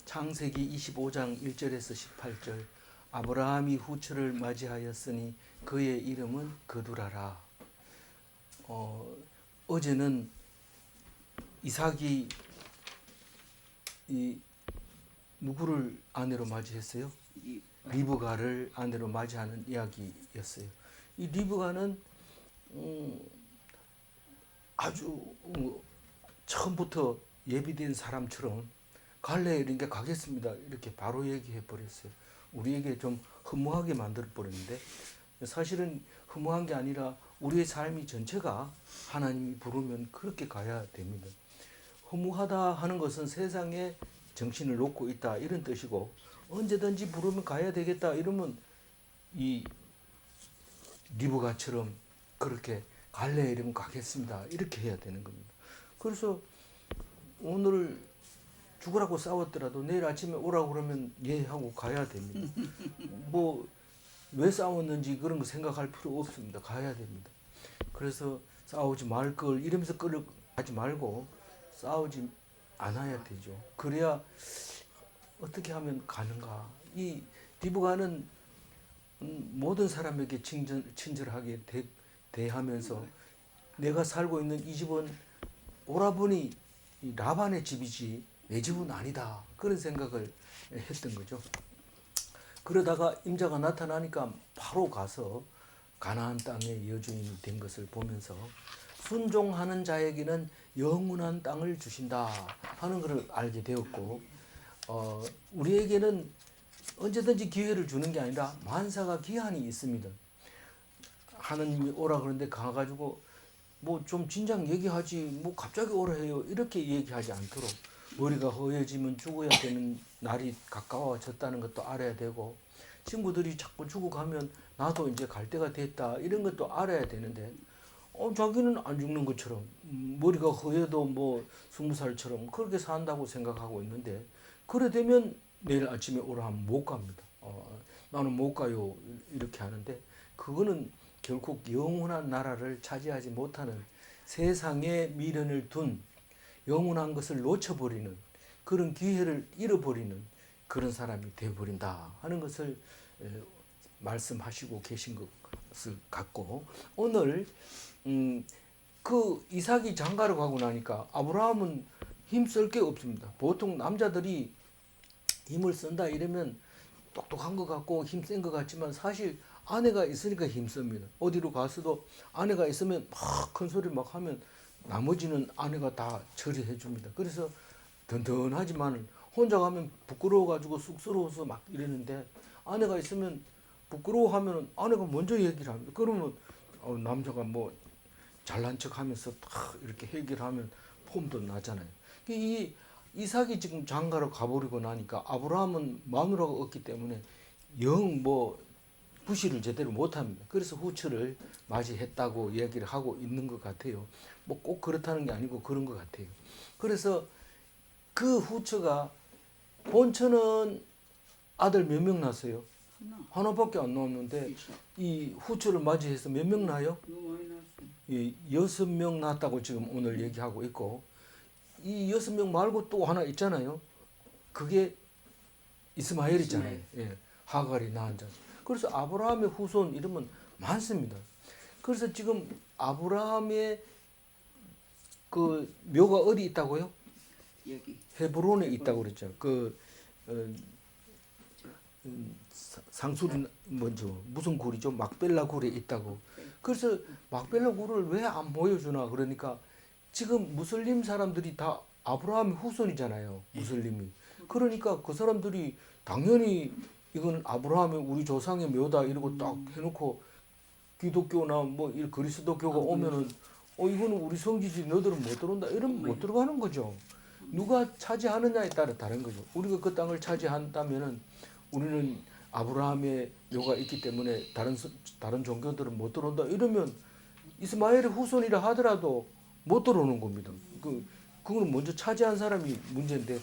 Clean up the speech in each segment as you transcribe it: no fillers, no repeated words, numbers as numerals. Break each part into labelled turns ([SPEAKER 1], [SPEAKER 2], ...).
[SPEAKER 1] 창세기 25장 1절에서 18절 아브라함이 후처를 맞이하였으니 그의 이름은 거두라라. 어제는 이삭이 누구를 아내로 맞이했어요? 리브가를 아내로 맞이하는 이야기였어요. 이 리브가는 아주 처음부터 예비된 사람처럼 갈래 이렇게 가겠습니다. 이렇게 바로 얘기해 버렸어요. 우리에게 좀 허무하게 만들어 버렸는데 사실은 허무한 게 아니라 우리의 삶이 전체가 하나님이 부르면 그렇게 가야 됩니다. 허무하다 하는 것은 세상에 정신을 놓고 있다 이런 뜻이고 언제든지 부르면 가야 되겠다 이러면 이 리브가처럼 그렇게 갈래 이러면 가겠습니다 이렇게 해야 되는 겁니다. 그래서 오늘 죽으라고 싸웠더라도 내일 아침에 오라고 그러면 예 하고 가야 됩니다. 뭐 왜 싸웠는지 그런 거 생각할 필요 없습니다. 가야 됩니다. 그래서 싸우지 말 걸 이러면서 끌어가지 말고 싸우지 않아야 되죠. 그래야 어떻게 하면 가는가. 이 리브가는 모든 사람에게 친절하게 대하면서 내가 살고 있는 이 집은 오라버니 라반의 집이지 내 집은 아니다. 그런 생각을 했던 거죠. 그러다가 임자가 나타나니까 바로 가서 가나안 땅의 여주인이 된 것을 보면서 순종하는 자에게는 영원한 땅을 주신다 하는 것을 알게 되었고 우리에게는 언제든지 기회를 주는 게 아니라 만사가 기한이 있습니다. 하느님이 오라 그러는데 가가지고 뭐 좀 진작 얘기하지 뭐 갑자기 오라 해요 이렇게 얘기하지 않도록 머리가 허해지면 죽어야 되는 날이 가까워졌다는 것도 알아야 되고 친구들이 자꾸 죽어가면 나도 이제 갈 때가 됐다 이런 것도 알아야 되는데 자기는 안 죽는 것처럼 머리가 허해도 뭐 20살처럼 그렇게 산다고 생각하고 있는데 그래 되면 내일 아침에 오라 하면 못 갑니다. 나는 못 가요 이렇게 하는데 그거는 결국 영원한 나라를 차지하지 못하는 세상에 미련을 둔 영원한 것을 놓쳐버리는 그런 기회를 잃어버리는 그런 사람이 되어버린다 하는 것을 말씀하시고 계신 것을 갖고 오늘 그 이삭이 장가를 가고 나니까 아브라함은 힘쓸 게 없습니다. 보통 남자들이 힘을 쓴다 이러면 똑똑한 것 같고 힘센 것 같지만 사실 아내가 있으니까 힘씁니다. 어디로 가서도 아내가 있으면 막 큰 소리 막 하면 나머지는 아내가 다 처리해 줍니다. 그래서 든든하지만 혼자 가면 부끄러워가지고 쑥스러워서 막 이러는데 아내가 있으면 부끄러워하면 아내가 먼저 얘기를 합니다. 그러면 남자가 뭐 잘난 척하면서 딱 이렇게 해결하면 폼도 나잖아요. 이 이삭이 지금 장가로 가버리고 나니까 아브라함은 마누라가 없기 때문에 영 뭐 부시를 제대로 못합니다. 그래서 후처를 맞이했다고 얘기를 하고 있는 것 같아요. 뭐 꼭 그렇다는 게 아니고 그런 것 같아요. 그래서 그 후처가 본처는 아들 몇 명 낳았어요? 하나밖에 안 낳았는데 이 후처를 맞이해서 몇 명 낳아요? 6명 낳았다고 지금 오늘 얘기하고 있고 이 6명 말고 또 하나 있잖아요. 그게 이스마엘이잖아요. 예, 하갈이 낳은 자. 그래서 아브라함의 후손 이름은 많습니다. 그래서 지금 아브라함의 그 묘가 어디 있다고요?
[SPEAKER 2] 여기
[SPEAKER 1] 헤브론에 있다고 그랬죠. 상수리 먼저 무슨 굴이죠? 막벨라 굴에 있다고. 그래서 막벨라 굴을 왜 안 보여주나 그러니까 지금 무슬림 사람들이 다 아브라함의 후손이잖아요. 무슬림이. 그러니까 그 사람들이 당연히 이건 아브라함의 우리 조상의 묘다 이러고 딱 해놓고 기독교나 뭐 그리스도교가 오면은 이거는 우리 성지지 너들은 못 들어온다 이러면 못 들어가는 거죠. 누가 차지하느냐에 따라 다른 거죠. 우리가 그 땅을 차지한다면은 우리는 아브라함의 묘가 있기 때문에 다른 종교들은 못 들어온다 이러면 이스마엘의 후손이라 하더라도 못 들어오는 겁니다. 그거는 먼저 차지한 사람이 문제인데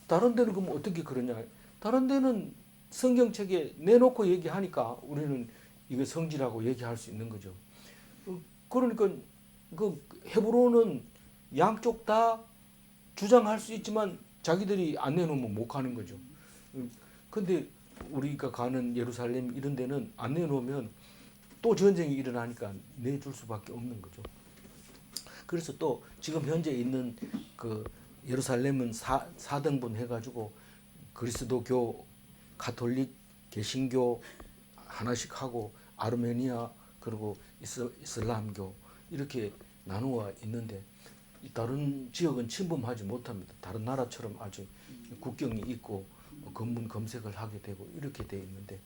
[SPEAKER 1] 다른 데는 그럼 어떻게 그러냐? 다른 데는 성경책에 내놓고 얘기하니까 우리는 이거 성지라고 얘기할 수 있는 거죠. 그러니까 그 헤브론은 양쪽 다 주장할 수 있지만 자기들이 안 내놓으면 못 가는 거죠. 근데 우리가 가는 예루살렘 이런 데는 안 내놓으면 또 전쟁이 일어나니까 내줄 수밖에 없는 거죠. 그래서 또 지금 현재 있는 그 예루살렘은 4등분 해가지고 그리스도교, 가톨릭, 개신교 하나씩 하고 아르메니아 그리고 이슬람교 이렇게 나누어 있는데 다른 지역은 침범하지 못합니다. 다른 나라처럼 아주 국경이 있고 검문 검색을 하게 되고 이렇게 돼 있는데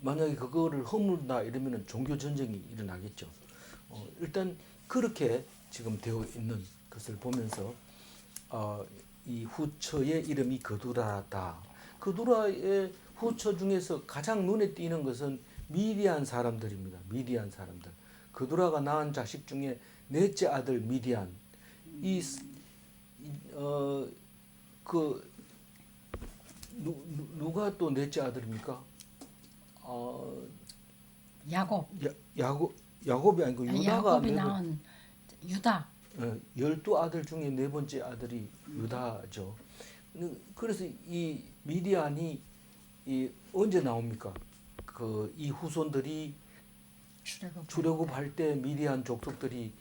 [SPEAKER 1] 만약에 그거를 허물다 이러면은 종교 전쟁이 일어나겠죠. 일단 그렇게 지금 되어 있는 것을 보면서 이 후처의 이름이 그두라다. 그두라의 후처 중에서 가장 눈에 띄는 것은 미디안 사람들입니다. 미디안 사람들. 그두라가 낳은 자식 중에 넷째 아들 미디안. 누가 또 넷째 아들입니까?
[SPEAKER 2] 야곱.
[SPEAKER 1] 야곱이 아니고 유다가
[SPEAKER 2] 야곱이 낳은 유다.
[SPEAKER 1] 12아들 중에 네 번째 아들이 유다죠. 그래서 이 미디안이 언제 나옵니까? 이 후손들이 출애굽할 때 미디안 족속들이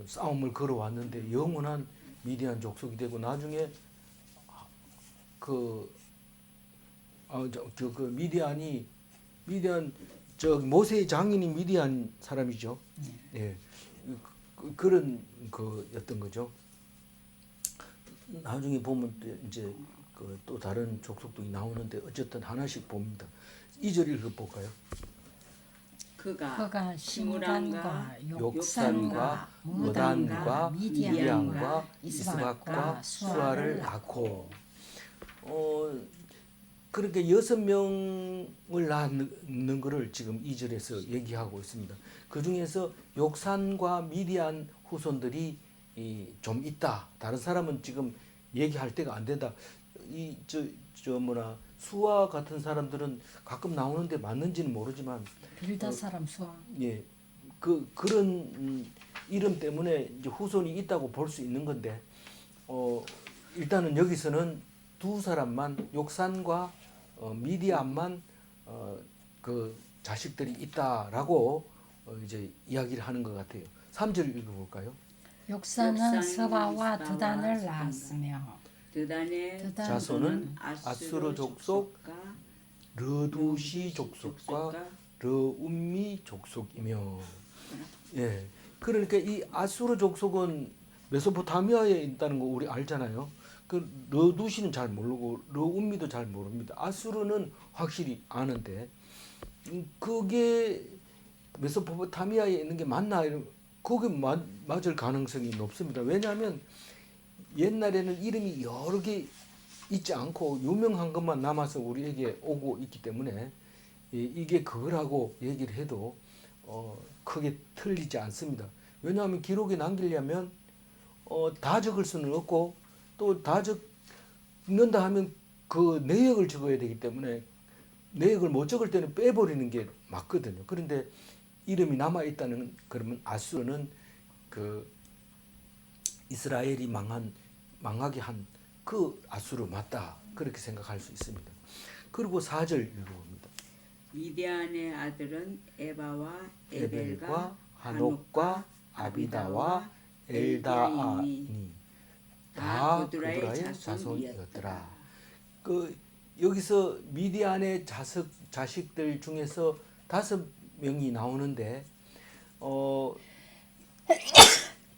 [SPEAKER 1] 싸움을 걸어왔는데 영원한 미디안 족속이 되고 나중에 미디안 모세의 장인이 미디안 사람이죠. 예, 그런 거였던 거죠. 나중에 보면 이제 또 다른 족속들이 나오는데 어쨌든 하나씩 봅니다. 2절 읽어볼까요?
[SPEAKER 2] 그가 시므란과
[SPEAKER 1] 욕산과 무단과 미디안과 이스박과 수아를 낳고 그렇게 6명을 낳는 것을 지금 2절에서 얘기하고 있습니다. 그 중에서 욕산과 미디안 후손들이 좀 있다. 다른 사람은 지금 얘기할 때가 안 된다. 수아 같은 사람들은 가끔 나오는데 맞는지는 모르지만
[SPEAKER 2] 빌다 사람 수아.
[SPEAKER 1] 예, 그런 이름 때문에 이제 후손이 있다고 볼 수 있는 건데 일단은 여기서는 두 사람만 욕산과 미디안만 그 자식들이 있다라고 이제 이야기를 하는 것 같아요. 3절 읽어볼까요?
[SPEAKER 2] 욕산은 스바와 드단을 낳았으며
[SPEAKER 3] 드단의
[SPEAKER 1] 자손은 아수르 족속, 르두시 족속과 르움미 족속이며, 예, 그러니까 이 아수르 족속은 메소포타미아에 있다는 거 우리 알잖아요. 그 르두시는 잘 모르고 르움미도 잘 모릅니다. 아수르는 확실히 아는데 그게 메소포타미아에 있는 게 맞나 이런 그게 맞을 가능성이 높습니다. 왜냐하면 옛날에는 이름이 여러 개 있지 않고 유명한 것만 남아서 우리에게 오고 있기 때문에 이게 그거라고 얘기를 해도 크게 틀리지 않습니다. 왜냐하면 기록에 남기려면 다 적을 수는 없고 또 다 적는다 하면 그 내역을 적어야 되기 때문에 내역을 못 적을 때는 빼버리는 게 맞거든요. 그런데 이름이 남아 있다는 그러면 아수르는 그 이스라엘이 망하게 한 그 아수르 맞다 그렇게 생각할 수 있습니다. 그리고 4절 읽어봅니다.
[SPEAKER 3] 미디안의 아들은 에바와
[SPEAKER 1] 에벨과 한옥과 아비다와 엘다아니 다 그두라의 자손이었더라. 여기서 미디안의 자식들 중에서 5명이 나오는데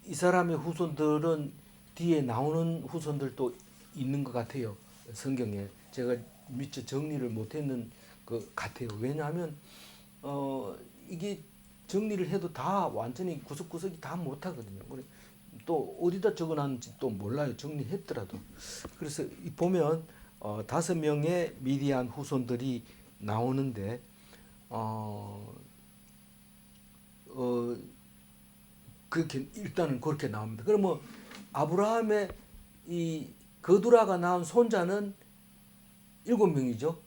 [SPEAKER 1] 이 사람의 후손들은 뒤에 나오는 후손들도 있는 것 같아요. 성경에 제가 미처 정리를 못했는 것 같아요. 왜냐하면 이게 정리를 해도 다 완전히 구석구석이 다 못하거든요. 또 어디다 적어놨는지 또 몰라요. 정리했더라도. 그래서 보면 5명의 미디안 후손들이 나오는데 그렇게 일단은 그렇게 나옵니다. 그러면 아브라함의 이 거두라가 낳은 손자는 7명이죠.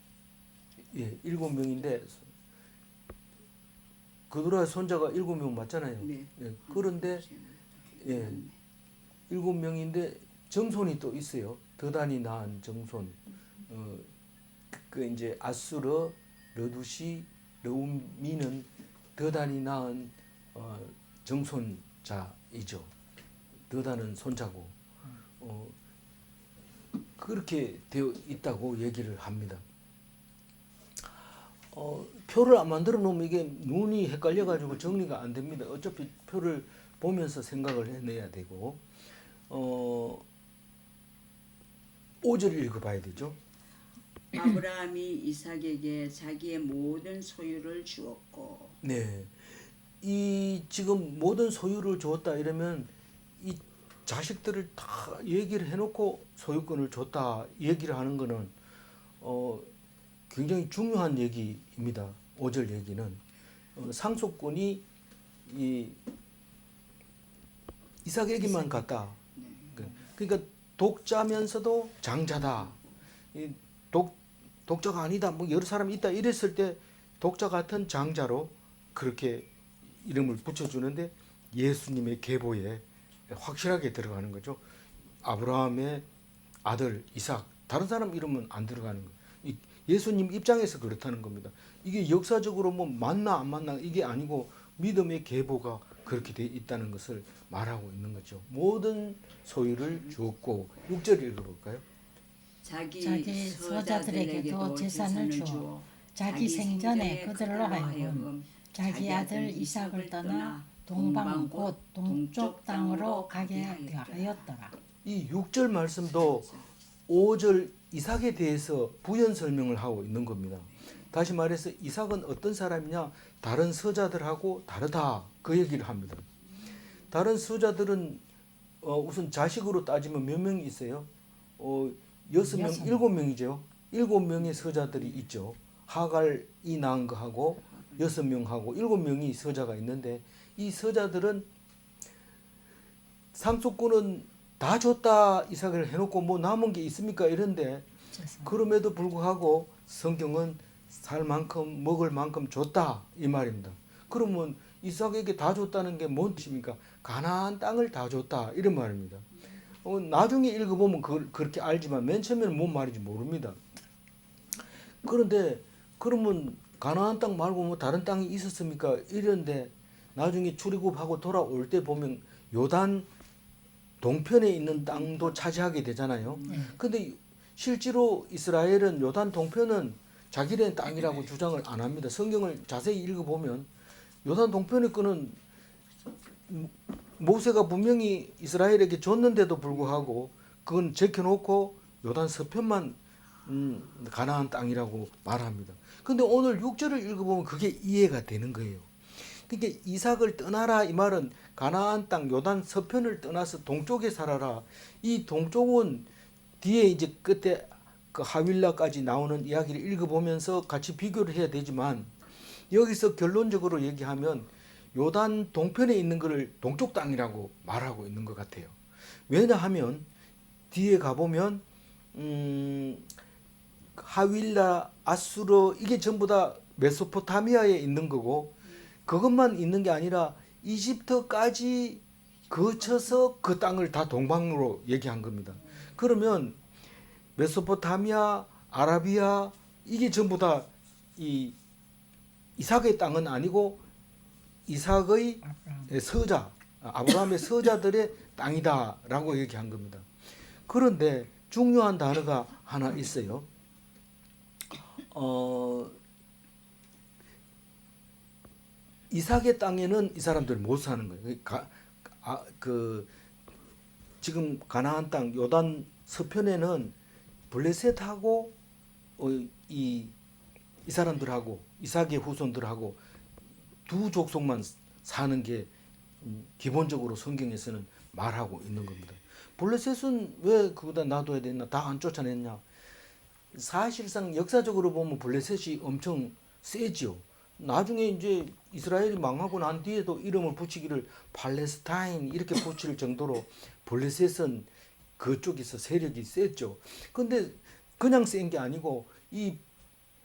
[SPEAKER 1] 예, 7명인데 거두라의 손자가 7명 맞잖아요.
[SPEAKER 3] 네.
[SPEAKER 1] 예, 그런데 예, 7명인데 정손이 또 있어요. 더단이 낳은 정손. 그 이제 아수르, 러두시, 르우미는 더단이 낳은 정손자이죠. 더단은 손자고 그렇게 되어 있다고 얘기를 합니다. 표를 안 만들어 놓으면 이게 눈이 헷갈려 가지고 정리가 안 됩니다. 어차피 표를 보면서 생각을 해내야 되고 5절 읽어봐야 되죠.
[SPEAKER 3] 아브라함이 이삭에게 자기의 모든 소유를 주었고.
[SPEAKER 1] 네, 이 지금 모든 소유를 주었다 이러면 이 자식들을 다 얘기를 해놓고 소유권을 줬다 얘기를 하는 거는 굉장히 중요한 얘기입니다. 5절 얘기는 상속권이 이 이삭에게만 갔다. 그러니까 독자면서도 장자다. 이 독자가 아니다. 뭐 여러 사람이 있다 이랬을 때 독자 같은 장자로 그렇게 이름을 붙여주는데 예수님의 계보에 확실하게 들어가는 거죠. 아브라함의 아들 이삭. 다른 사람 이름은 안 들어가는 거예요. 예수님 입장에서 그렇다는 겁니다. 이게 역사적으로 뭐 맞나 안 맞나 이게 아니고 믿음의 계보가 그렇게 돼 있다는 것을 말하고 있는 거죠. 모든 소유를 주었고 6절 읽어볼까요?
[SPEAKER 3] 자기
[SPEAKER 2] 서자들에게도 재산을 주어 자기 생전에 그들로 하여금 자기 아들 이삭을 떠나 동방 곧 동쪽 땅으로 가게 하였더라.
[SPEAKER 1] 이 6절 말씀도 5절 이삭에 대해서 부연 설명을 하고 있는 겁니다. 다시 말해서 이삭은 어떤 사람이냐? 다른 서자들하고 다르다. 그 얘기를 합니다. 다른 서자들은 우선 자식으로 따지면 몇 명이 있어요? 6명, 7명이죠. 7명의 서자들이 있죠. 하갈이 낳은 거하고 6명하고 7명이 서자가 있는데 이 서자들은 상속권은 다 줬다 이삭을 해놓고 뭐 남은 게 있습니까? 이런데 그럼에도 불구하고 성경은 살 만큼 먹을 만큼 줬다 이 말입니다. 그러면 이삭에게 다 줬다는 게 뭔 뜻입니까? 가나안 땅을 다 줬다 이런 말입니다. 나중에 읽어보면 그렇게 알지만 맨 처음에는 뭔 말인지 모릅니다. 그런데 그러면 가나안 땅 말고 뭐 다른 땅이 있었습니까? 이런데 나중에 출애굽하고 돌아올 때 보면 요단 동편에 있는 땅도 차지하게 되잖아요. 근데 실제로 이스라엘은 요단 동편은 자기네 땅이라고 주장을 안 합니다. 성경을 자세히 읽어보면 요단 동편의 거는 모세가 분명히 이스라엘에게 줬는데도 불구하고 그건 제껴놓고 요단 서편만 가나안 땅이라고 말합니다. 근데 오늘 6절을 읽어보면 그게 이해가 되는 거예요. 그러니까 이삭을 떠나라 이 말은 가나안 땅 요단 서편을 떠나서 동쪽에 살아라. 이 동쪽은 뒤에 이제 끝에 그 하윌라까지 나오는 이야기를 읽어보면서 같이 비교를 해야 되지만 여기서 결론적으로 얘기하면 요단 동편에 있는 것을 동쪽 땅이라고 말하고 있는 것 같아요. 왜냐하면 뒤에 가보면 하윌라, 아수르 이게 전부 다 메소포타미아에 있는 거고 그것만 있는 게 아니라 이집트까지 거쳐서 그 땅을 다 동방으로 얘기한 겁니다. 그러면 메소포타미아, 아라비아 이게 전부 다 이 이삭의 땅은 아니고 이삭의 서자, 아브라함의 서자들의 땅이다라고 얘기한 겁니다. 그런데 중요한 단어가 하나 있어요. 이삭의 땅에는 이 사람들 못 사는 거예요. 지금 가나안 땅 요단 서편에는 블레셋하고 이 사람들하고 이삭의 후손들하고 두 족속만 사는 게 기본적으로 성경에서는 말하고 있는 겁니다. 블레셋은 왜 그거다 놔둬야 됐나? 다 안 쫓아냈냐? 사실상 역사적으로 보면 블레셋이 엄청 세지요. 나중에 이제 이스라엘이 망하고 난 뒤에도 이름을 붙이기를 팔레스타인 이렇게 붙일 정도로 블레셋은 그쪽에서 세력이 셌죠. 근데 그냥 센 게 아니고 이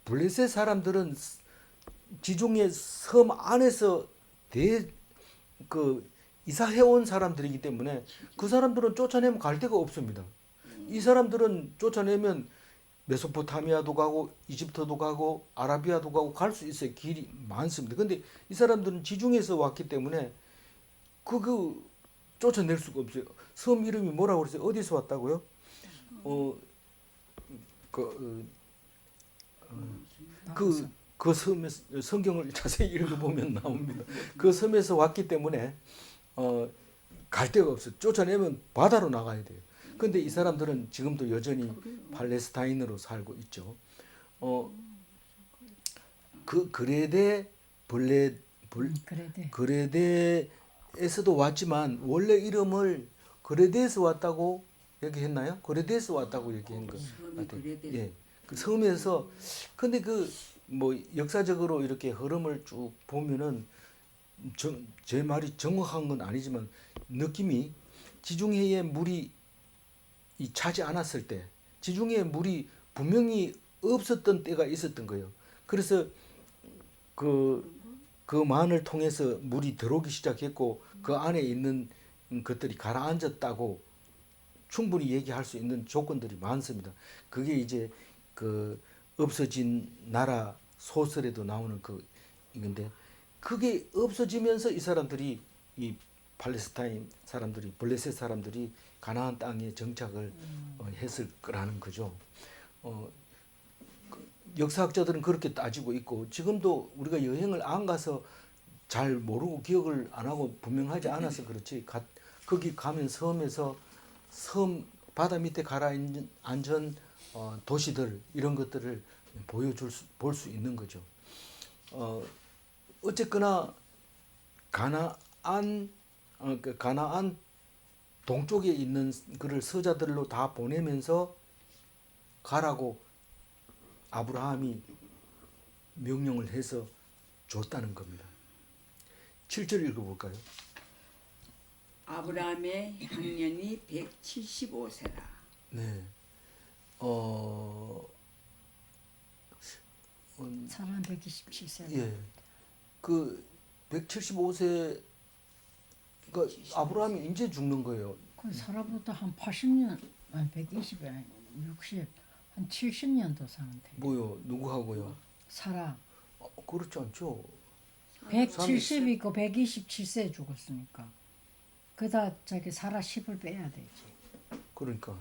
[SPEAKER 1] 블레셋 사람들은 지중해 섬 안에서 이사해온 사람들이기 때문에 그 사람들은 쫓아내면 갈 데가 없습니다. 이 사람들은 쫓아내면 메소포타미아도 가고 이집트도 가고 아라비아도 가고 갈 수 있어요. 길이 많습니다. 근데 이 사람들은 지중해에서 왔기 때문에 그 쫓아낼 수가 없어요. 섬 이름이 뭐라고 그랬어요? 어디서 왔다고요? 그 섬에 성경을 자세히 읽어보면 나옵니다. 그 섬에서 왔기 때문에 갈 데가 없어요. 쫓아내면 바다로 나가야 돼요. 근데 이 사람들은 지금도 여전히 팔레스타인으로 살고 있죠. 그 그레데 그레데에서도 왔지만 원래 이름을 그레데에서 왔다고 얘기했나요? 그레데에서 왔다고 얘기한 것 같아요. 예, 그 섬에서 근데 그 뭐 역사적으로 이렇게 흐름을 쭉 보면은 제 말이 정확한 건 아니지만 느낌이 지중해에 물이 차지 않았을 때 지중해에 물이 분명히 없었던 때가 있었던 거예요. 그래서 그 만을 통해서 물이 들어오기 시작했고 그 안에 있는 것들이 가라앉았다고 충분히 얘기할 수 있는 조건들이 많습니다. 그게 이제 그 없어진 나라 소설에도 나오는 이건데 그게 없어지면서 이 사람들이 이 팔레스타인 사람들이 블레셋 사람들이 가나안 땅에 정착을 했을 거라는 거죠. 역사학자들은 그렇게 따지고 있고 지금도 우리가 여행을 안 가서 잘 모르고 기억을 안 하고 분명하지 않아서 그렇지 거기 가면 섬에서 섬 바다 밑에 가라앉은 도시들 이런 것들을 볼 수 있는 거죠. 어쨌거나 가나안 동쪽에 있는 그를 서자들로 다 보내면서 가라고 아브라함이 명령을 해서 줬다는 겁니다. 7절 읽어볼까요?
[SPEAKER 3] 아브라함의 향년이 175세라.
[SPEAKER 1] 네.
[SPEAKER 2] 사람 127세.
[SPEAKER 1] 예. 그 175세 그 아브라함이 이제 죽는 거예요.
[SPEAKER 2] 그 살아보다 한 80년, 아니 120, 아니 60, 한 70년도 사는데.
[SPEAKER 1] 뭐요? 누구하고요?
[SPEAKER 2] 사람
[SPEAKER 1] 그렇지 않죠.
[SPEAKER 2] 170이고 127세에 죽었으니까. 그다 자기 사라 10을 빼야 되지.
[SPEAKER 1] 그러니까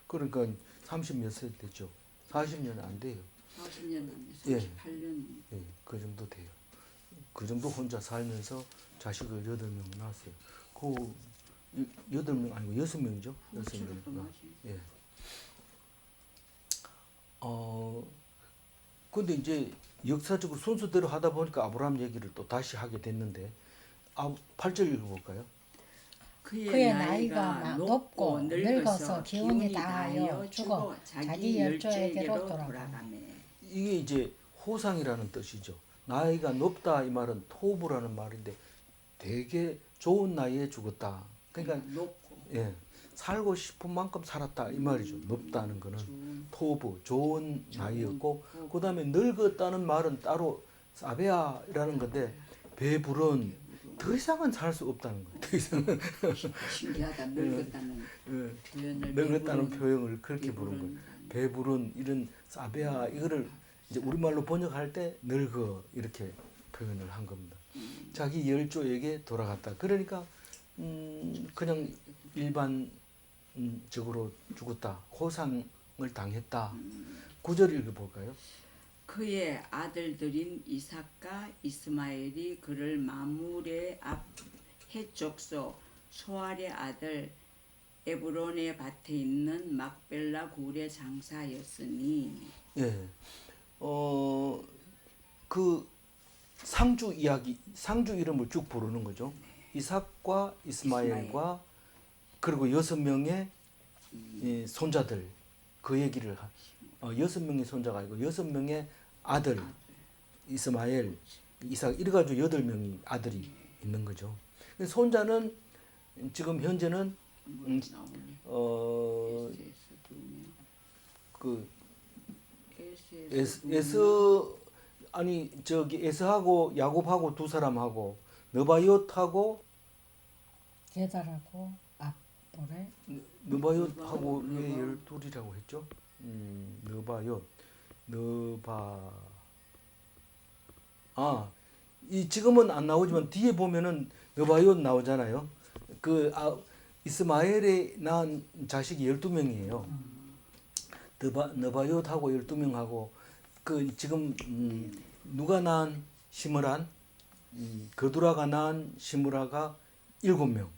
[SPEAKER 1] 30몇 세 되죠. 40년 안 돼요.
[SPEAKER 3] 40년 안
[SPEAKER 1] 예.
[SPEAKER 3] 돼. 38년.
[SPEAKER 1] 예, 그 정도 돼요. 그 정도 혼자 살면서 자식을 8명 낳았어요. 그 8명 아니고 6명이죠. 6명. 예. 근데 이제 역사적으로 순서대로 하다 보니까 아브라함 얘기를 또 다시 하게 됐는데 8절 읽어볼까요?
[SPEAKER 2] 그의 나이가 높고 늙어서 기운이 다하여 죽어 자기 열조에게로 돌아가매.
[SPEAKER 1] 이게 이제 호상이라는 뜻이죠. 나이가 높다 이 말은 토부라는 말인데 되게 좋은 나이에 죽었다. 그러니까
[SPEAKER 3] 높고
[SPEAKER 1] 예, 살고 싶은 만큼 살았다 이 말이죠. 높다는 거는 토부 좋은 나이였고 그다음에 늙었다는 말은 따로 사베아라는 건데 배부른 더 이상은 살 수 없다는 거예요. 더 이상은
[SPEAKER 3] 신기하다. 늙었다는 표현을
[SPEAKER 1] 늙었다는 표현을 그렇게 부른 거예요. 배부른 이런 사베아 이거를 이제 우리말로 번역할 때 늙어 이렇게 표현을 한 겁니다. 자기 열조에게 돌아갔다. 그러니까 그냥 일반적으로 죽었다. 호상을 당했다. 9절 읽어볼까요?
[SPEAKER 3] 그의 아들들인 이삭과 이스마엘이 그를 마물의 앞 해족소 소알의 아들 에브론의 밭에 있는 막벨라 굴의 장사였으니.
[SPEAKER 1] 예. 그 상주 이야기, 상주 이름을 쭉 부르는 거죠. 이삭과 이스마엘과 그리고 6명의 손자들 그 얘기를 6명의 손자가 아니고 6명의 아들 이스마엘, 이삭 이래가지고 8명이 아들이 있는 거죠. 손자는 지금 현재는 그 에서하고 야곱하고 두 사람하고 느바이ot하고
[SPEAKER 2] 게달하고 앞볼에
[SPEAKER 1] 느바옅하고
[SPEAKER 3] 느바-
[SPEAKER 1] 왜 12이라고 했죠? 느바옅, 느바. 이 지금은 안 나오지만 뒤에 보면은 느바옅 나오잖아요. 이스마엘에 낳은 자식이 12명이에요. 느바옅하고 12명하고 지금 누가 낳은 시므란, 그두라가 낳은 시므라가 7명.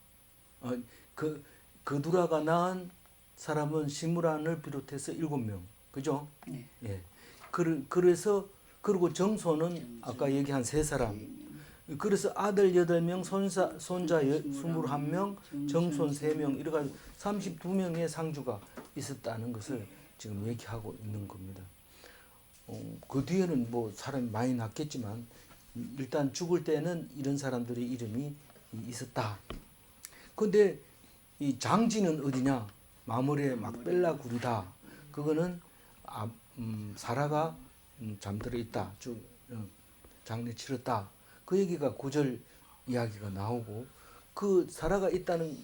[SPEAKER 1] 그두라가 낳은 사람은 시므란을 비롯해서 7명. 그죠?
[SPEAKER 3] 네.
[SPEAKER 1] 예. 그래서 그리고 정손은 아까 얘기한 3사람. 그래서 아들 8명, 손자 21명, 정손 3명 이래 가지고 32명의 상주가 있었다는 것을 지금 얘기하고 있는 겁니다. 그 뒤에는 뭐 사람이 많이 났겠지만 일단 죽을 때는 이런 사람들의 이름이 있었다. 근데 이 장지는 어디냐? 마므레 막벨라 굴이다. 그거는 사라가 잠들어 있다. 장례 치렀다. 그 얘기가 9절 이야기가 나오고 그 사라가 있다는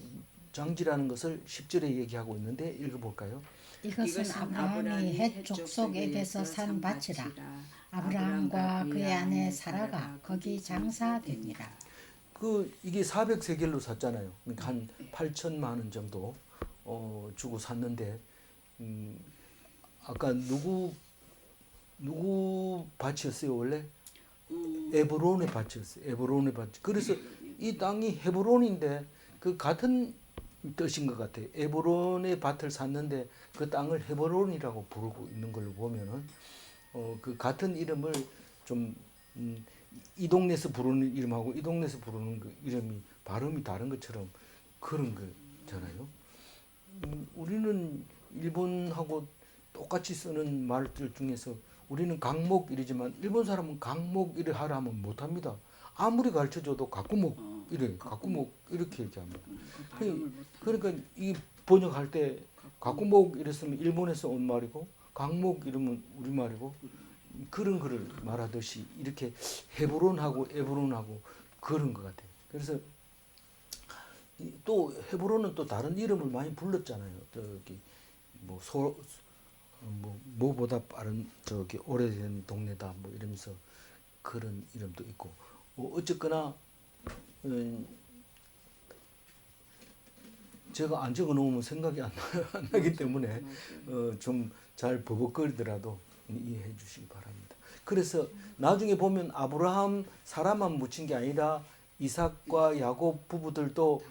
[SPEAKER 1] 장지라는 것을 10절에 얘기하고 있는데 읽어볼까요?
[SPEAKER 2] 이것은 아브라함이 헷 족속에게서 산 밭이라. 아브라함과 그의 아내 사라가 거기 장사됩니다.
[SPEAKER 1] 이게 400세겔로 샀잖아요. 그러니까 한 8천만 원 정도 주고 샀는데 아까 누구 밭이었어요 원래? 에브론의 밭이었어요. 에브론의 밭. 그래서 이 땅이 헤브론인데 그 같은 뜻인 것 같아요. 에브론의 밭을 샀는데 그 땅을 헤브론이라고 부르고 있는 걸로 보면은 그 같은 이름을 좀 이 동네에서 부르는 이름하고 이 동네에서 부르는 그 이름이 발음이 다른 것처럼 그런 거잖아요. 우리는 일본하고 똑같이 쓰는 말들 중에서 우리는 강목 이러지만 일본 사람은 강목 이래 하라 하면 못합니다. 아무리 가르쳐줘도 가꾸목 이래 가꾸목 이렇게 얘기합니다. 그러니까 이 번역할 때 가꾸목 이랬으면 일본에서 온 말이고 강목 이러면 우리 말이고 그런 거를 말하듯이 이렇게 헤브론하고 에브론하고 그런 것 같아요. 그래서 또 헤브론은 또 다른 이름을 많이 불렀잖아요. 저기 뭐보다 빠른 저기 오래된 동네다 뭐 이러면서 그런 이름도 있고 어쨌거나 제가 안 적어 놓으면 생각이 안 나기 때문에 좀 잘 버벅거리더라도 이해해 주시기 바랍니다. 그래서 나중에 보면 아브라함 사라만 묻힌 게 아니라 이삭과 야곱 부부들도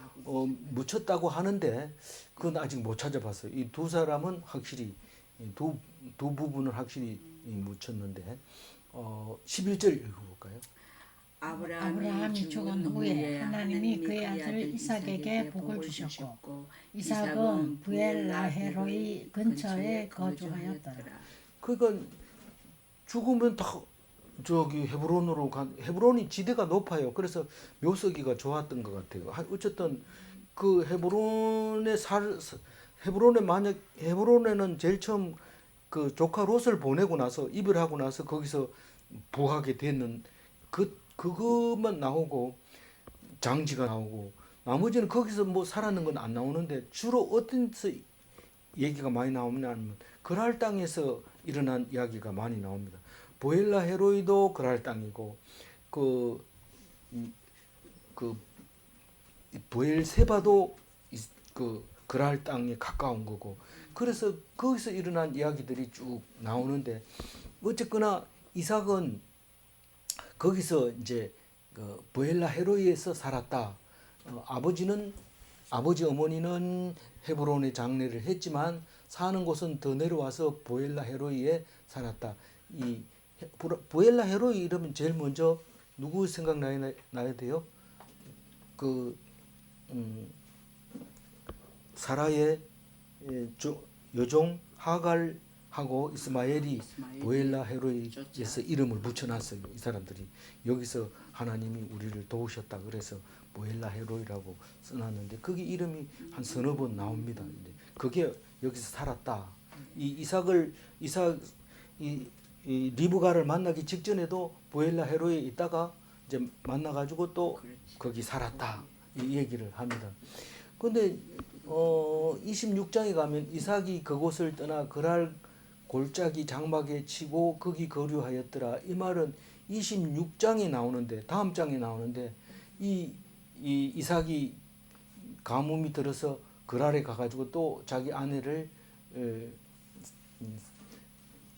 [SPEAKER 1] 묻혔다고 하는데 그건 아직 못 찾아봤어요. 이 두 사람은 확실히 두 부분을 확실히 묻혔는데 11절 읽어볼까요?
[SPEAKER 2] 아브라함이 죽은 후에 하나님이 그의 아들 이삭에게 복을 주셨고 이삭은 부엘라헤로이 근처에 거주하였더라.
[SPEAKER 1] 그러니까 죽으면 다 저기 헤브론으로 헤브론이 지대가 높아요. 그래서 묘석이가 좋았던 것 같아요. 어쨌든 그 헤브론에는 제일 처음 그 조카 롯을 보내고 나서 이별하고 나서 거기서 부하게 되는 그것만 나오고 장지가 나오고 나머지는 거기서 뭐 살았는 건 안 나오는데 주로 어떤 얘기가 많이 나오냐면 그랄 땅에서 일어난 이야기가 많이 나옵니다. 보엘라 헤로이도 그랄 땅이고 그 부엘세바도 그랄 땅에 가까운 거고 그래서 거기서 일어난 이야기들이 쭉 나오는데 어쨌거나 이삭은 거기서 이제 부엘라 헤로이에서 살았다. 아버지 어머니는 헤브론에 장례를 했지만 사는 곳은 더 내려와서 부엘라 헤로이에 살았다. 이 부엘라 헤로이 이러면 제일 먼저 누구 생각나야 돼요? 사라의 여종 하갈하고 이스마엘이 부엘라 헤로이에서 이름을 붙여놨어요. 이 사람들이 여기서 하나님이 우리를 도우셨다 그래서 부엘라 헤로이라고 써놨는데 거기 이름이 한 서너 번 나옵니다. 그게 여기서 살았다. 이 리브가를 만나기 직전에도 부엘라 헤로이에 있다가 이제 만나가지고 또 거기 살았다. 이 얘기를 합니다. 근데 26장에 가면 이삭이 그곳을 떠나 그랄 골짜기 장막에 치고 거기 거류하였더라. 이 말은 26장에 나오는데, 다음 장에 나오는데, 이 이삭이 가뭄이 들어서 그랄에 가가지고 또 자기 아내를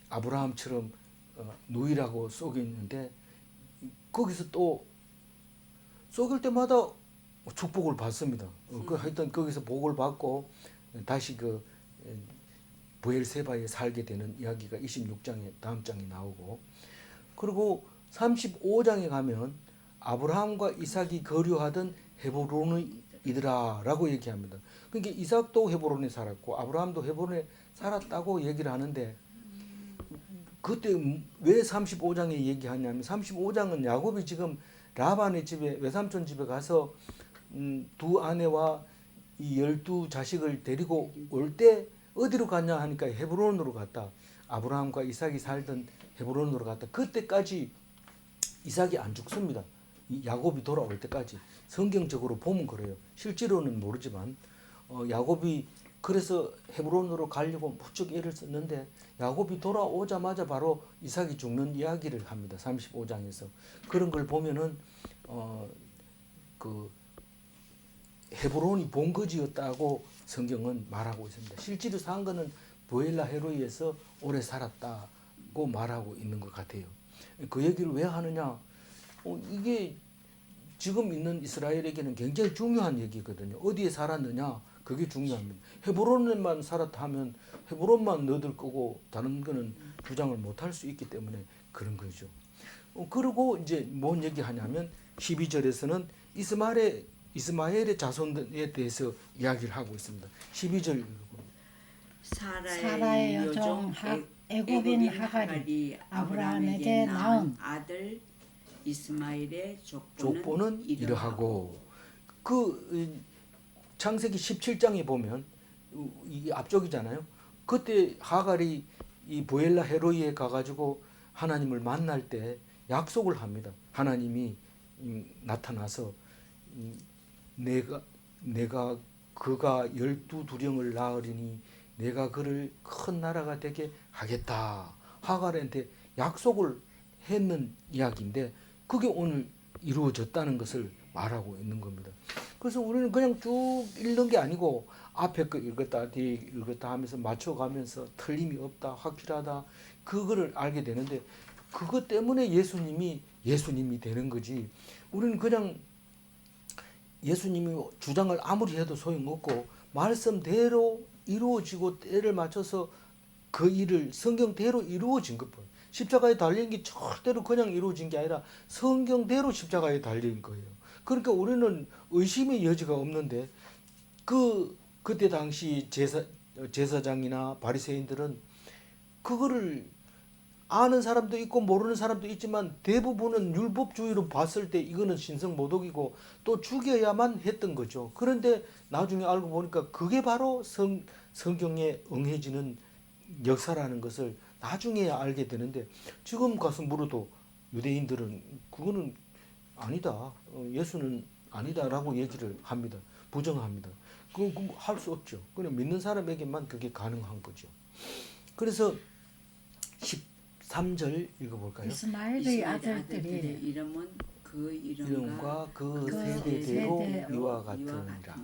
[SPEAKER 1] 아브라함처럼 누이라고 속였는데, 거기서 또 속일 때마다 축복을 받습니다. 하여튼 거기서 복을 받고 다시 브엘세바에 살게 되는 이야기가 26장에 다음 장에 나오고, 그리고 35장에 가면 아브라함과 이삭이 거류하던 헤브론이더라라고 얘기합니다. 그러니까 이삭도 헤브론에 살았고 아브라함도 헤브론에 살았다고 얘기를 하는데, 그때 왜 35장에 얘기하냐면 35장은 야곱이 지금 라반의 집에, 외삼촌 집에 가서 두 아내와 이 12자식을 데리고 올 때 어디로 갔냐 하니까 헤브론으로 갔다. 아브라함과 이삭이 살던 헤브론으로 갔다. 그때까지 이삭이 안 죽습니다. 이 야곱이 돌아올 때까지. 성경적으로 보면 그래요. 실제로는 모르지만 야곱이 그래서 헤브론으로 가려고 무척 애를 썼는데 야곱이 돌아오자마자 바로 이삭이 죽는 이야기를 합니다. 35장에서. 그런 걸 보면은 그 헤브론이 본거지였다고 성경은 말하고 있습니다. 실제로 산 거는 브엘라 헤로이에서 오래 살았다고 말하고 있는 것 같아요. 그 얘기를 왜 하느냐? 이게 지금 있는 이스라엘에게는 굉장히 중요한 얘기거든요. 어디에 살았느냐? 그게 중요합니다. 헤브론에만 살았다 하면 헤브론만 너들 거고 다른 거는 주장을 못할 수 있기 때문에 그런 거죠. 그리고 이제 뭔 얘기하냐면 12절에서는 이스마엘의 자손에 대해서 이야기를 하고 있습니다. 12절 읽고.
[SPEAKER 2] 사라의 여종 애굽인 하갈이 아브라함에게 낳은
[SPEAKER 3] 아들 이스마엘의
[SPEAKER 1] 족보는 이러하고. 창세기 17장에 보면 이게 앞쪽이잖아요. 그때 하갈이 이 브엘라 헤로이에 가가지고 하나님을 만날 때 약속을 합니다. 하나님이 나타나서 내가 그가 12두령을 낳으리니 내가 그를 큰 나라가 되게 하겠다. 하갈한테 약속을 했는 이야기인데 그게 오늘 이루어졌다는 것을 말하고 있는 겁니다. 그래서 우리는 그냥 쭉 읽는 게 아니고 앞에 거 읽었다 뒤에 읽었다 하면서 맞춰가면서 틀림이 없다, 확실하다, 그거를 알게 되는데 그것 때문에 예수님이 되는 거지. 우리는 그냥 예수님이 주장을 아무리 해도 소용없고 말씀대로 이루어지고 때를 맞춰서 그 일을 성경대로 이루어진 것뿐. 십자가에 달린 게 절대로 그냥 이루어진 게 아니라 성경대로 십자가에 달린 거예요. 그러니까 우리는 의심의 여지가 없는데 그때 당시 제사장이나 바리새인들은 그거를 아는 사람도 있고 모르는 사람도 있지만 대부분은 율법주의로 봤을 때 이거는 신성모독이고 또 죽여야만 했던 거죠. 그런데 나중에 알고 보니까 그게 바로 성경에 응해지는 역사라는 것을 나중에야 알게 되는데 지금 가서 물어도 유대인들은 그거는 아니다. 예수는 아니다라고 얘기를 합니다. 부정합니다. 그거 할 수 없죠. 그냥 믿는 사람에게만 그게 가능한 거죠. 그래서 13절 읽어볼까요?
[SPEAKER 2] 이스마엘의 아들들이
[SPEAKER 3] 이름은 그
[SPEAKER 1] 이름과 그
[SPEAKER 2] 그
[SPEAKER 1] 세대대로
[SPEAKER 2] 세대로
[SPEAKER 1] 이와 같으니라.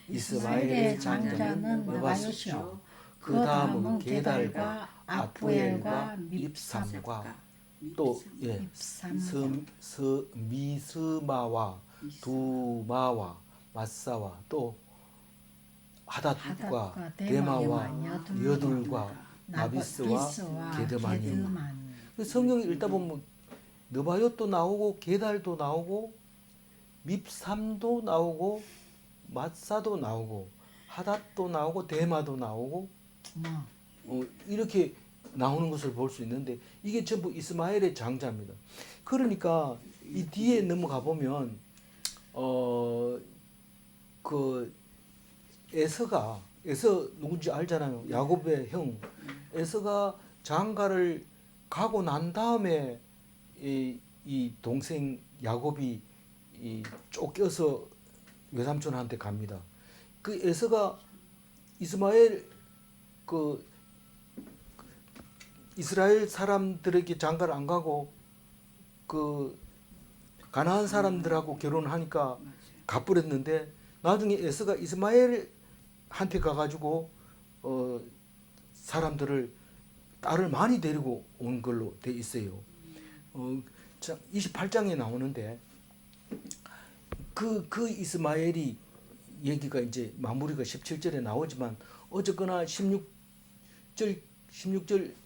[SPEAKER 2] 이스마엘의
[SPEAKER 1] 이스마엘의
[SPEAKER 2] 장자는
[SPEAKER 1] 장자는
[SPEAKER 2] 느바요시요
[SPEAKER 1] 느바요시요. 그 다음은 게달과 아프엘과
[SPEAKER 2] 밉삼
[SPEAKER 1] 밉삼과 또 미스마와 두마와 마사와 또 하닷과 데마와 여둘과 나비스와 게드마니. 성경을 읽다 보면 느바요도 나오고 게달도 나오고 밉삼도 나오고 마사도 나오고 하닷도 나오고 데마도 나오고 이렇게 나오는 것을 볼 수 있는데 이게 전부 이스마엘의 장자입니다. 그러니까 이 뒤에 넘어가 보면 그 에서가 누군지 알잖아요. 야곱의 형 에서가 장가를 가고 난 다음에 이 동생 야곱이 쫓겨서 외삼촌한테 갑니다. 그 에서가 이스마엘 그 이스라엘 사람들에게 장가를 안 가고 그 가나안 사람들하고 결혼하니까 가버렸는데 나중에 에서가 이스마엘한테 가가지고 사람들을 딸을 많이 데리고 온 걸로 돼 있어요. 28장에 나오는데 그 이스마엘이 얘기가 이제 마무리가 17절에 나오지만 어쨌거나 16절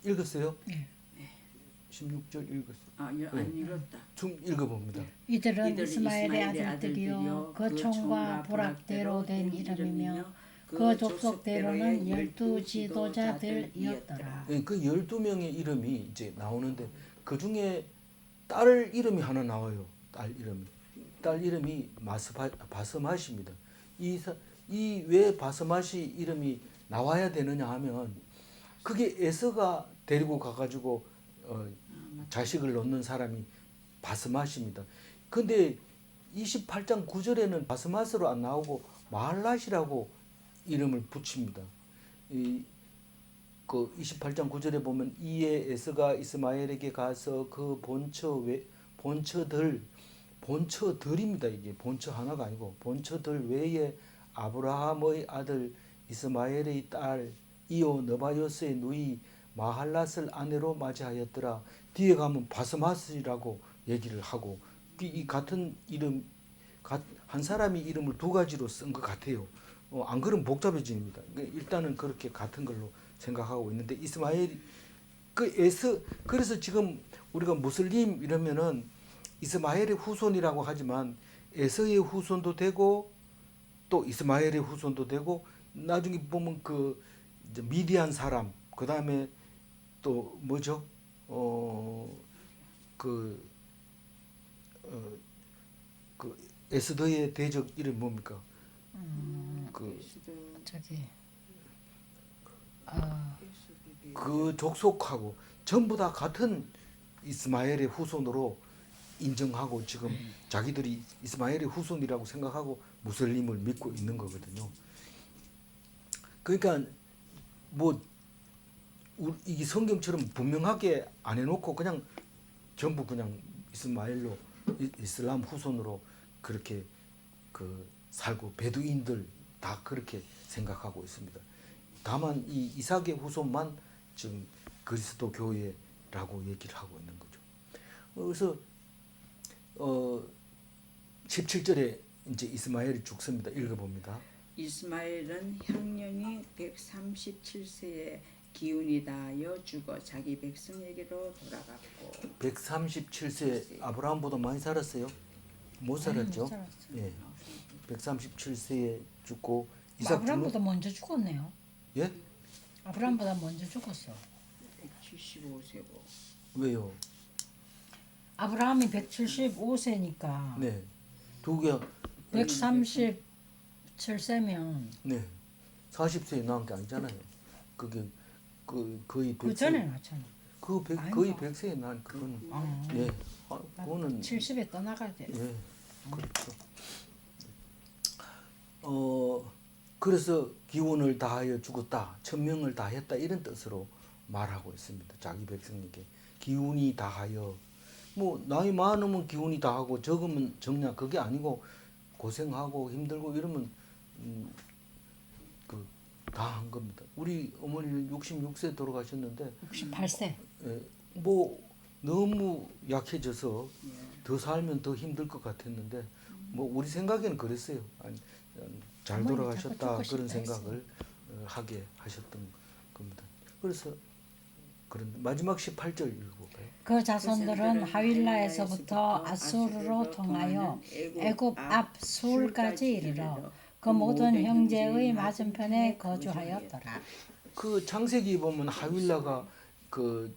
[SPEAKER 1] 읽었어요?
[SPEAKER 2] 네.
[SPEAKER 1] 16절 읽었어요.
[SPEAKER 3] 안 읽었다.
[SPEAKER 1] 좀 읽어봅니다.
[SPEAKER 2] 이들은 이스마엘의 아들들이요 그 총과 부락대로 된 이름이며 그 족속대로는 12 지도자들이었더라.
[SPEAKER 1] 그 12명의 이름이 이제 나오는데 그 중에 딸 이름이 하나 나와요. 딸 이름이 바스맛입니다. 이 왜 바스맛이 이름이 나와야 되느냐 하면 그게 에서가 데리고 가가지고 자식을 낳는 사람이 바스맛입니다. 근데 28장 9절에는 바스맛으로 안 나오고 마할랏이라고 이름을 붙입니다. 그 28장 9절에 보면 이에 에서가 이스마엘에게 가서 그 본처들입니다. 이게 본처 하나가 아니고 본처들 외에 아브라함의 아들 이스마엘의 딸 이오 느바요스의 누이 마할랏을 아내로 맞이하였더라. 뒤에 가면 바스맛이라고 얘기를 하고 이 같은 이름 한 사람이 이름을 두 가지로 쓴 것 같아요. 안 그러면 복잡해집니다. 일단은 그렇게 같은 걸로 생각하고 있는데 이스마엘이 그래서 지금 우리가 무슬림 이러면은 이스마엘의 후손이라고 하지만 에서의 후손도 되고 또 이스마엘의 후손도 되고 나중에 보면 그 이제 미디안 사람 그 다음에 또 뭐죠? 그 에스더의 대적 이름 뭡니까?
[SPEAKER 2] 저기
[SPEAKER 1] 그 족속하고 전부 다 같은 이스마엘의 후손으로 인정하고 지금 자기들이 이스마엘의 후손이라고 생각하고 무슬림을 믿고 있는 거거든요. 그러니까 뭐 이 성경처럼 분명하게 안 해놓고 그냥 전부 그냥 이스마엘로 이슬람 후손으로 그렇게 살고 베두인들 다 그렇게 생각하고 있습니다. 다만 이 이삭의 후손만 지금 그리스도 교회라고 얘기를 하고 있는 거죠. 그래서 17절에 이제 이스마엘이 죽습니다. 읽어봅니다.
[SPEAKER 3] 이스마엘은 향년이 137세에 기운이 다하여 죽어 자기 백성에게로 돌아갔고
[SPEAKER 1] 137세 아브라함보다 많이 살았어요? 못 살았죠? 예. 137세에 죽고 이삭
[SPEAKER 2] 아브라함보다 먼저 죽었네요.
[SPEAKER 1] 예?
[SPEAKER 2] 아브라함보다 먼저 죽었어.
[SPEAKER 3] 175세고
[SPEAKER 1] 왜요?
[SPEAKER 2] 아브라함이 175세니까
[SPEAKER 1] 네. 두 개.
[SPEAKER 2] 137세면
[SPEAKER 1] 네. 40세에 낳은 게 아니잖아요. 그게 거의 100세.
[SPEAKER 2] 그 전에 낳잖아.
[SPEAKER 1] 거의 100세에 낳은 그건 예. 그거는
[SPEAKER 2] 70에 떠나가야 돼.
[SPEAKER 1] 예. 그렇죠. 그래서 기운을 다하여 죽었다. 천명을 다했다 이런 뜻으로 말하고 있습니다. 자기 백성에게 기운이 다하여 뭐 나이 많으면 기운이 다하고 적으면 적냐 그게 아니고 고생하고 힘들고 이러면 다 한 겁니다. 우리 어머니는 66세 돌아가셨는데
[SPEAKER 2] 68세.
[SPEAKER 1] 뭐 너무 약해져서 더 살면 더 힘들 것 같았는데 뭐 우리 생각에는 그랬어요. 잘 돌아가셨다 그런 생각을 하게 하셨던 겁니다. 그래서 그런 마지막 18절 읽어볼까요?
[SPEAKER 2] 그 자손들은 하윌라에서부터 아수르로 통하여 애굽 앞 수울까지 이르러 그 모든 형제의 맞은편에 거주하였더라.
[SPEAKER 1] 그 창세기 보면 하윌라가 그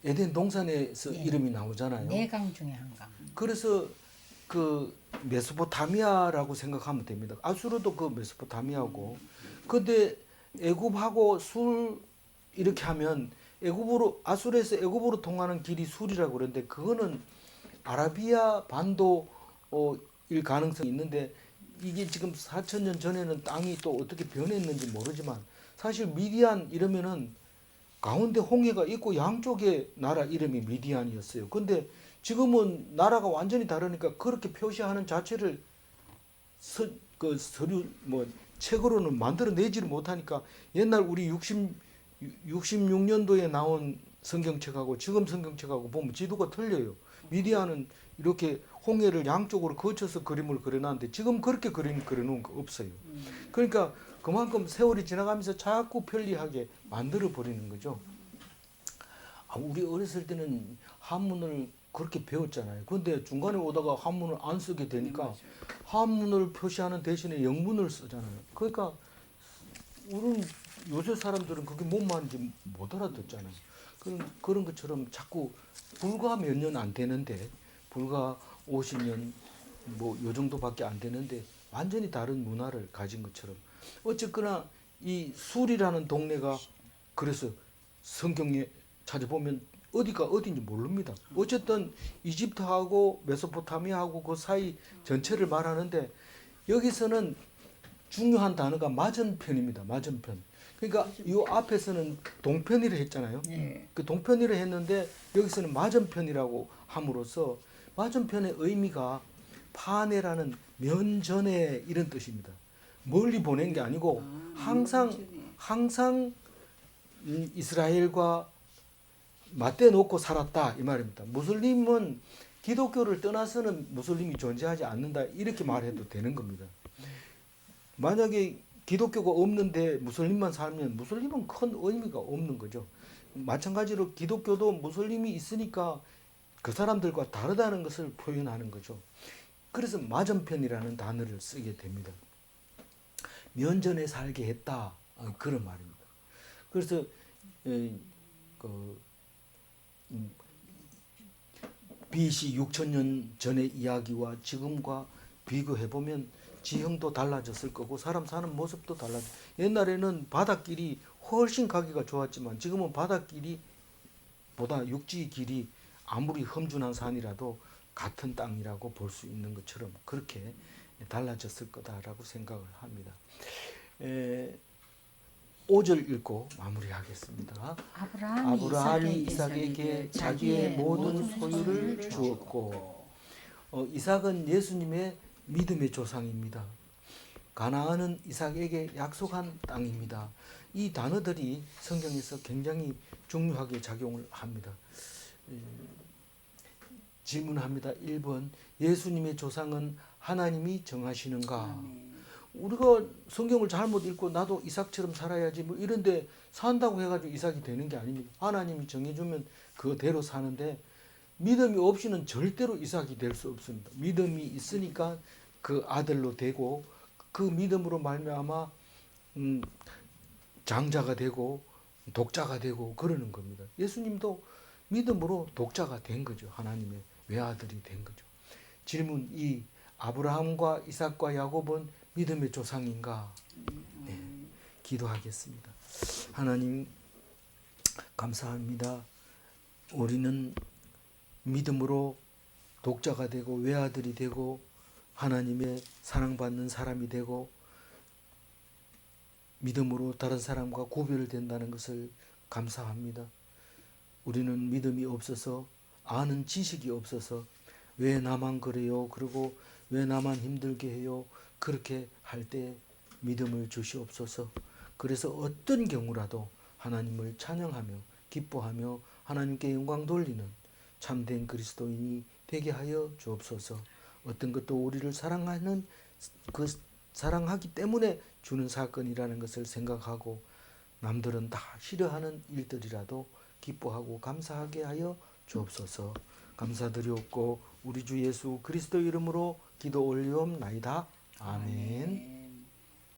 [SPEAKER 1] 에덴 동산에서 이름이 나오잖아요.
[SPEAKER 2] 네 강 중에 한 강.
[SPEAKER 1] 그래서 그 메소포타미아라고 생각하면 됩니다. 아수르도 그 메소포타미아고, 근데 애굽하고 술 이렇게 하면 아수르에서 애굽으로 통하는 길이 술이라고 그러는데 그거는 아라비아 반도일 가능성이 있는데 이게 지금 4,000년 전에는 땅이 또 어떻게 변했는지 모르지만 사실 미디안 이러면은 가운데 홍해가 있고 양쪽에 나라 이름이 미디안이었어요. 근데 지금은 나라가 완전히 다르니까 그렇게 표시하는 자체를 그 서류 뭐 책으로는 만들어내지를 못하니까 옛날 우리 66년도에 나온 성경책하고 지금 성경책하고 보면 지도가 틀려요. 미디안은 이렇게 홍해를 양쪽으로 거쳐서 그림을 그려놨는데 지금 그렇게 그림 그려놓은 거 없어요. 그러니까 그만큼 세월이 지나가면서 자꾸 편리하게 만들어 버리는 거죠. 우리 어렸을 때는 한문을 그렇게 배웠잖아요. 근데 중간에 오다가 한문을 안 쓰게 되니까 한문을 표시하는 대신에 영문을 쓰잖아요. 그러니까 우리는 요새 사람들은 그게 뭔 말인지 못 알아듣잖아요. 그런 것처럼 자꾸 불과 몇 년 안 되는데 불과 50년 뭐 요 정도밖에 안 되는데 완전히 다른 문화를 가진 것처럼 어쨌거나 이 술이라는 동네가 그래서 성경에 찾아보면 어디가 어딘지 모릅니다. 어쨌든 이집트하고 메소포타미아하고 그 사이 전체를 말하는데 여기서는 중요한 단어가 맞은편입니다. 맞은편. 그러니까 이 앞에서는 동편이라 했잖아요.
[SPEAKER 3] 네.
[SPEAKER 1] 그 동편이라 했는데 여기서는 맞은편이라고 함으로써 맞은편의 의미가 파네라는 면전에 이런 뜻입니다. 멀리 보낸 게 아니고 항상 이스라엘과 맞대 놓고 살았다 이 말입니다. 무슬림은 기독교를 떠나서는 무슬림이 존재하지 않는다 이렇게 말해도 되는 겁니다. 만약에 기독교가 없는데 무슬림만 살면 무슬림은 큰 의미가 없는 거죠. 마찬가지로 기독교도 무슬림이 있으니까 그 사람들과 다르다는 것을 표현하는 거죠. 그래서 맞은편이라는 단어를 쓰게 됩니다. 면전에 살게 했다 그런 말입니다. 그래서 BC 6,000년 전의 이야기와 지금과 비교해 보면 지형도 달라졌을 거고 사람 사는 모습도 달라져. 옛날에는 바닷길이 훨씬 가기가 좋았지만 지금은 바닷길이 보다 육지 길이 아무리 험준한 산이라도 같은 땅이라고 볼 수 있는 것처럼 그렇게 달라졌을 거다라고 생각을 합니다. 5절 읽고 마무리하겠습니다. 아브라함이 이삭에게 자기의 모든 소유를 주었고 이삭은 예수님의 믿음의 조상입니다. 가나안은 이삭에게 약속한 땅입니다. 이 단어들이 성경에서 굉장히 중요하게 작용을 합니다. 질문합니다. 1번 예수님의 조상은 하나님이 정하시는가?
[SPEAKER 3] 아멘.
[SPEAKER 1] 우리가 성경을 잘못 읽고 나도 이삭처럼 살아야지 뭐 이런데 산다고 해가지고 이삭이 되는 게 아닙니다. 하나님이 정해주면 그대로 사는데 믿음이 없이는 절대로 이삭이 될 수 없습니다. 믿음이 있으니까 그 아들로 되고 그 믿음으로 말미암아 장자가 되고 독자가 되고 그러는 겁니다. 예수님도 믿음으로 독자가 된 거죠. 하나님의 외아들이 된 거죠. 질문 2. 아브라함과 이삭과 야곱은 믿음의 조상인가? 네, 기도하겠습니다. 하나님 감사합니다. 우리는 믿음으로 독자가 되고 외아들이 되고 하나님의 사랑받는 사람이 되고 믿음으로 다른 사람과 구별된다는 것을 감사합니다. 우리는 믿음이 없어서 아는 지식이 없어서 왜 나만 그래요? 그리고 왜 나만 힘들게 해요? 그렇게 할 때 믿음을 주시옵소서. 그래서 어떤 경우라도 하나님을 찬양하며 기뻐하며 하나님께 영광 돌리는 참된 그리스도인이 되게 하여 주옵소서. 어떤 것도 우리를 사랑하는 그 사랑하기 때문에 주는 사건이라는 것을 생각하고 남들은 다 싫어하는 일들이라도 기뻐하고 감사하게 하여 주옵소서. 감사드리옵고 우리 주 예수 그리스도 이름으로 기도 올리옵나이다. 아멘.